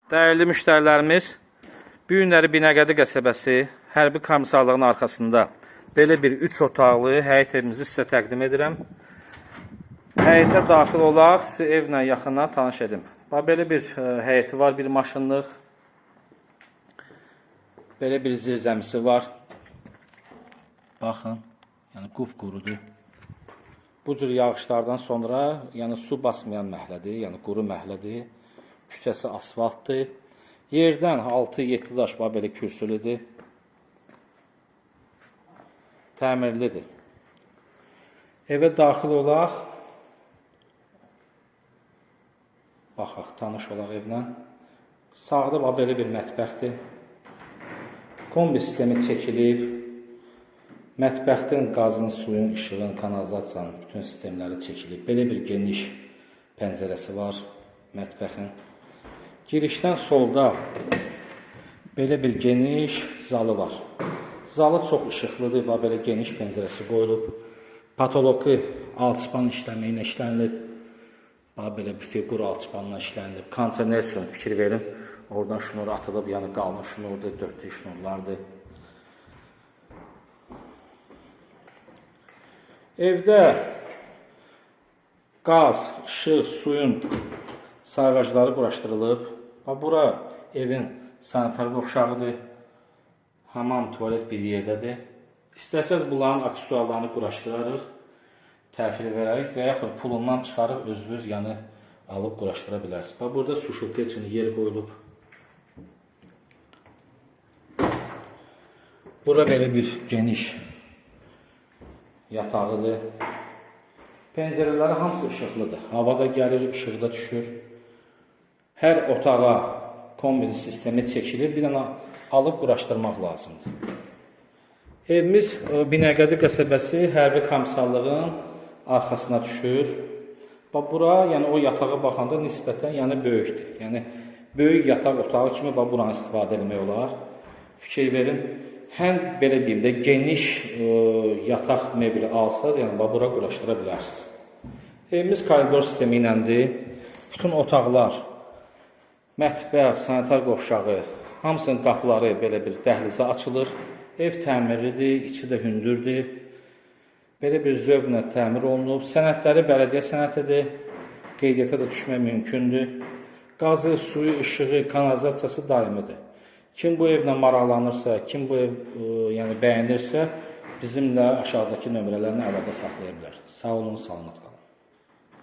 Dəyərli müştərilərimiz, bu günləri Binəqədi qəsəbəsi hərbi komissarlığının arxasında belə bir 3 otaqlı həyət evimizi sizə təqdim edirəm. Həyətə daxil olaraq sizi evlə yaxından tanış edim. Belə bir həyəti var, bir maşınlıq. Belə bir zirzəmisi var. Baxın, yəni qupqurudur. Bu cür yağışlardan sonra su basmayan məhəllədir, yəni quru məhəllədir. Küçəsi asfaltdır. Yerdən 6-7 daş var, belə kürsülüdür. Təmirlidir. Evə daxil olaq. Baxaq, tanış olaq evlə. Sağda belə bir mətbəxdir. Kombi sistemi çəkilib. Mətbəxdən qazın, suyun, işığın, kanalizasiyanın bütün sistemləri çəkilib. Belə bir geniş pəncərəsi var mətbəxin. Girişdən solda belə bir geniş zalı var. Zalı çox işıqlıdır, belə geniş pəncərəsi qoyulub. Patoloqu alçıpan işləmə ilə işlənilib. Belə bir fiqur alçıpanla işlənilib. Kondisioner üçün fikir verin. Oradan şnur atılıb, yəni qalın şnurdur, dörtlü şnurlardır. Evdə qaz, işıq, suyun sayğacları quraşdırılıb. Bura evin sanitar qovşağıdır. Hamam, tuvalet bir yerdədir. İstəsəz bunların aksesuarlarını quraşdırarıq, təhvil verərik və yaxud pulundan çıxarıq, özünüz alıb quraşdıra bilərsiniz. Burada suşulka üçün yer qoyulub. Bura belə bir geniş yatağıdır. Pəncərələri hamısı işıqlıdır. Havada gəlir, işıqda düşür. Hər otağa kombin sistemi çəkilir, bir dənə alıb quraşdırmaq lazımdır. Evimiz Binəqədi qəsəbəsi hərbi komissarlığın arxasına düşür. Bura, o yatağa baxanda nisbətən böyükdür. Böyük yataq otağı kimi buranı istifadə etmək olar. Fikir verin, həm belə deyim də geniş yataq mebeli alsaz, bura quraşdıra bilərsiniz. Evimiz koridor sistemi iləndir. Bütün otaqlar, mətbəx, sanitar qovşağı, hamısının qapıları belə bir dəhlizə açılır. Ev təmirlidir, içi də hündürdür. Belə bir zövqlə təmir olunub. Sənədləri bələdiyyə sənətidir. Qeydiyyata da düşmək mümkündür. Qazı, suyu, işığı, kanalizasiyası daimidir. Kim bu evlə maraqlanırsa, kim bu ev bəyənirsə, bizimlə aşağıdakı nömrələrini əlaqə saxlaya bilər. Sağ olun, salamat qalın.